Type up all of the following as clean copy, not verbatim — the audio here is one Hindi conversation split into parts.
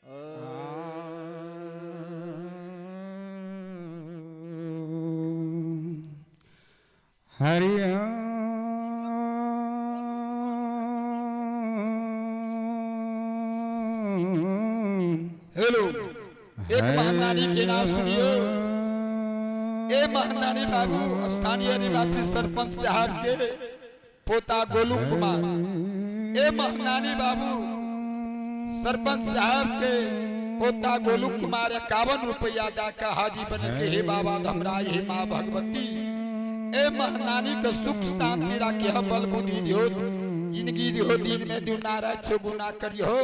हेलो, एक महानानी के नाम सुनियो। ए महानानी बाबू स्थानीय निवासी सरपंच साहब के पोता गोलू कुमार। ए महानानी बाबू सरपंच साहब के पोता गोलू कुमार 51 रुपया दाका हाजी बने के हे बाबा धमराय हे माँ भगवती। ए महानानी तो सुख शांति राखे बल बुद्धि दियो, जिंदगी दियो दिन में दुनारा गुना करियो।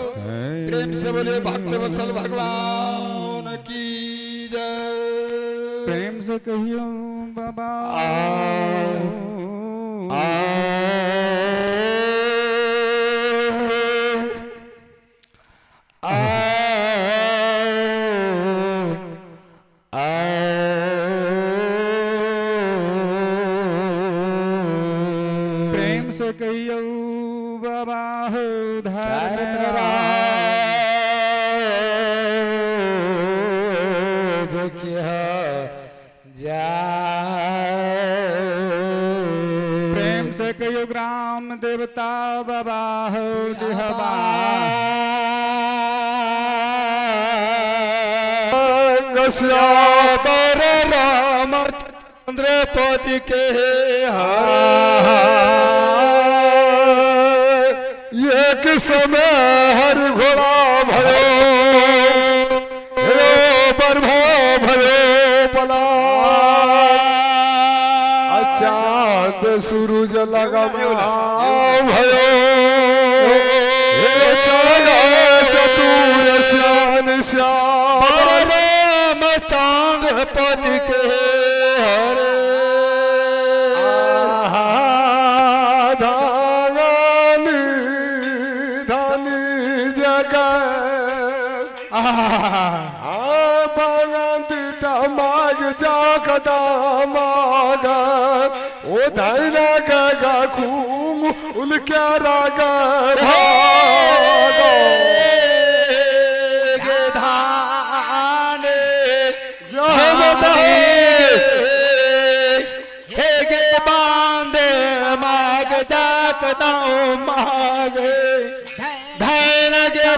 प्रेम से बोले भक्त वसल भगवान की जय। प्रेम से कहियो बाबा प्रेम से कहियो बाबा हो प्रेम से कहियो ग्राम देवता बाबा हो डिहबा श्यावर रामचंद्र पति के एक समय हर घोड़ा भयो बरभा भयो पला चांद सूरज लगा भयो चतुर श्यान श्याम चांद पति के हरे धानी धानी जगह माग जागदा माग ओ धैरा गगा खूम उनके रागा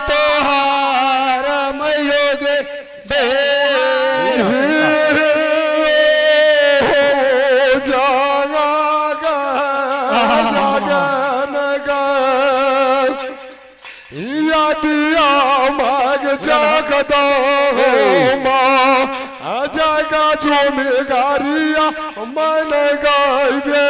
तोहार मयोग दिया माग जागदा माँ जागा जो मेगारिया मन गाइबे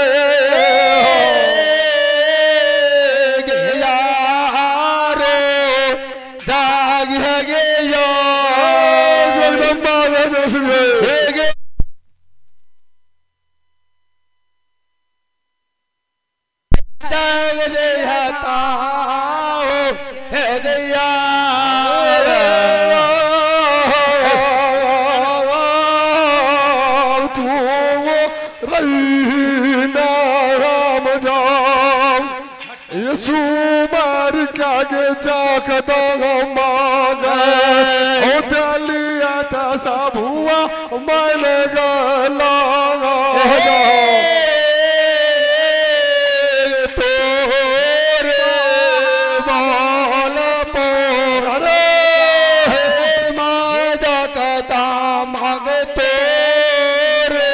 सब हुआ मन गला तोरे बाल पर मादकता मग तोरे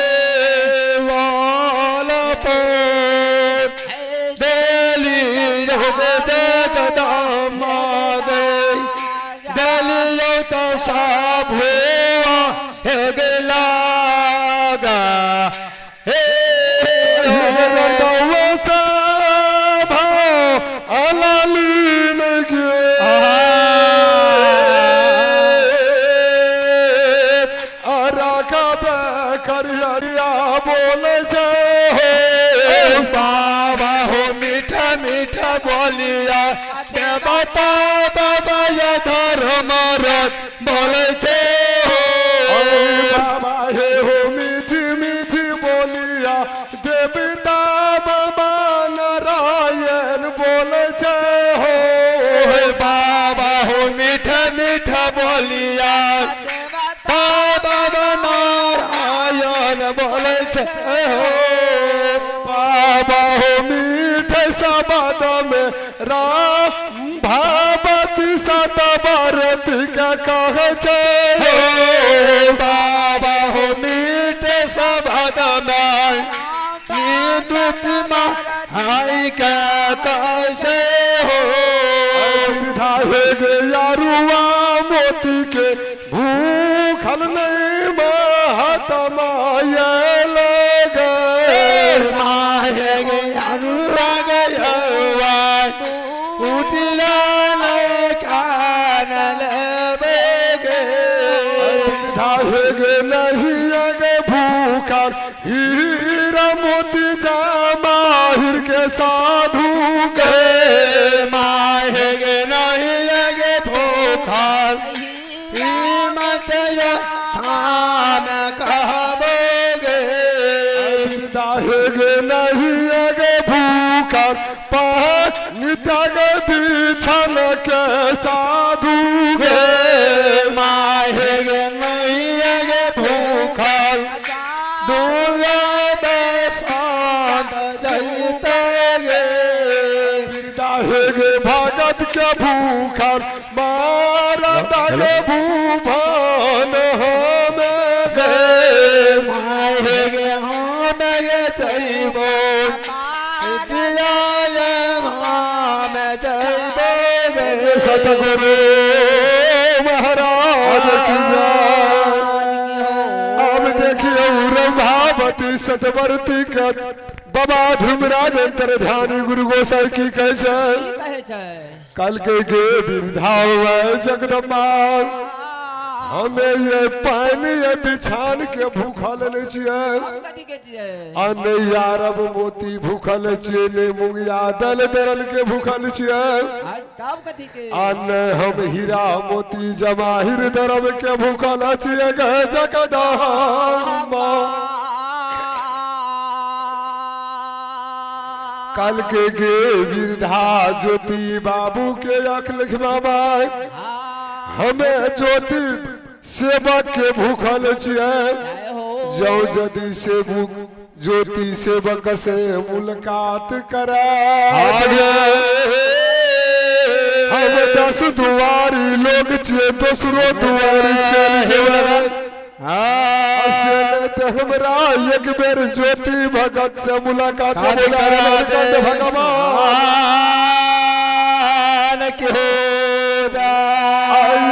बाल पर दिली देखता माग दिलियो तो सब बाबा हो मीठा मीठा बोलिया बता बाबा ये धर्म बोले छे बाबा हे हो मीठी मीठी बोलिया देवता बाबा नारायण बोले छे बाबा हो मीठा मीठा राम भावती सतवर्ती का कह बाबा हो मीठ सभद में हाई का कैसे हो गे यारुआ मोती के भूखल नहीं महात्मा ये लगे माहे गे यारुआ गया उठिया नहीं कान लेबेगे गे नहीं गे भूखल हीरा मोती जमाहिर के साधु के माहे गे नहीं गे भूखल कीमत हम कहबोगे गे नहीं गे भूखल नित्य गे बिछन के साधु गे माहे गे नहीं गे भूखल गे भगत के भूखल मारा गे भूभन हम गे माहे गे हम गे दैवो सतगुरु महाराज की अब देखिए भावती सतवर्ती के बाबा धर्मराज अंतर ध्यानी गुरु गोसाई की कैसे कल के गे बिरधा हुआ जगदम्बा हमें ये पानी ये बिछान के भूखल छिए अने यारब मोती भूखल छिए ने मुंगिया दल दरल के भूखल छिए अने हम हीरा मोती जमाहिर दरब के भूखल छिए गए जगदम्बा कल के गे बिरधा ज्योति बाबू के अख लिखवा हमें ज्योति सेवक के भूखल छिए जो यदि सेवक ज्योति सेवक से मुलाकात करे हम 10 दुआरी लोग छिए दोसरो दुआरी चल हमरा एक बेर ज्योति भगत से मुलाकात भगवान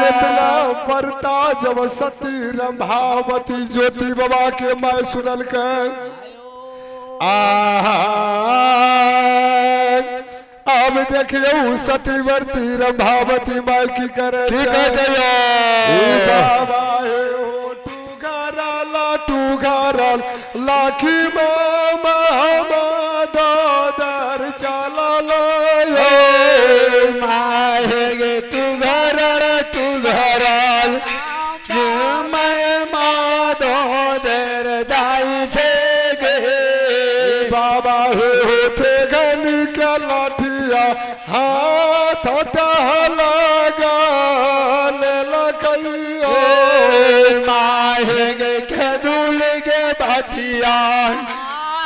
इतना पड़ता जब सती रंभावती ज्योति बाबा के मैं सुनल के अब देखिए सतीवर्ती रंभावती माई की करे बाबा टू घरल लाखी मामा दर चलल माहे गे तू घरल दर जाई छे गे बाबा होते घनी के लाठिया हाथ लगा लकैयो माहे गे बाटिया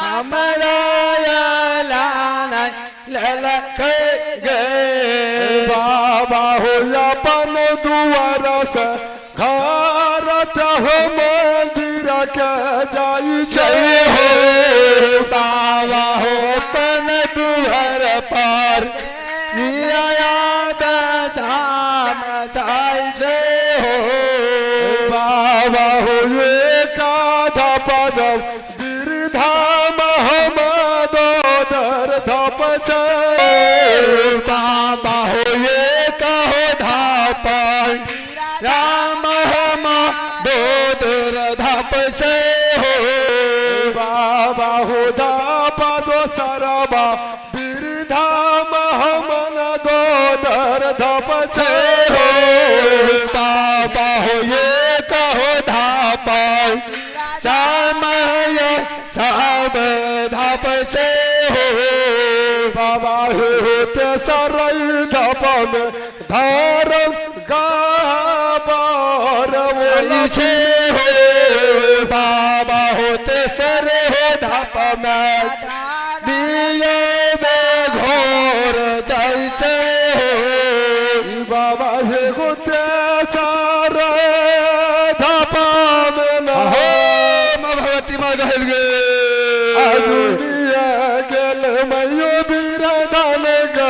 हमारा बाबा हो अपन दुआरा से घर मंदिर के जाई छे हो बाबा हो अपन दुआर पर धाम जाई छे हो बाबा हो ये काधा पजब गिरधा महमद दर धप बाबा हो ये कहो धाप राम हम दर धप हो बाबा हो धाप दो सरबा बिरधा महमन दर धप हो बाबा हो ये कहो धाप धाप से हो बाबा होते सरई धप में धार गाबर छे हो बाबा होते सर हो धप में दिए में घोर दई कैसे हो बाबा हे गोते सारा धापा में ना भगवती माँ गहल गे अजुनिया गेल मयो बिरदान ग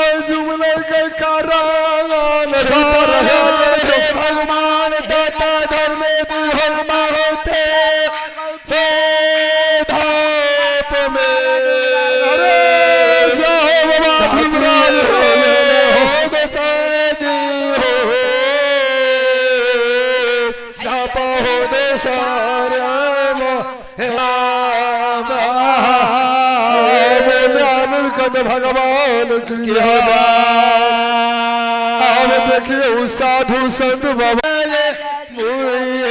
अजुमले के कारण भगवान देता धर्म भगवान होते धाप में अरे जाओ बाबा भीमराज हो गोसाई हो धापा हो दे सारा भगवान की अब देखिए साधु संत बाबा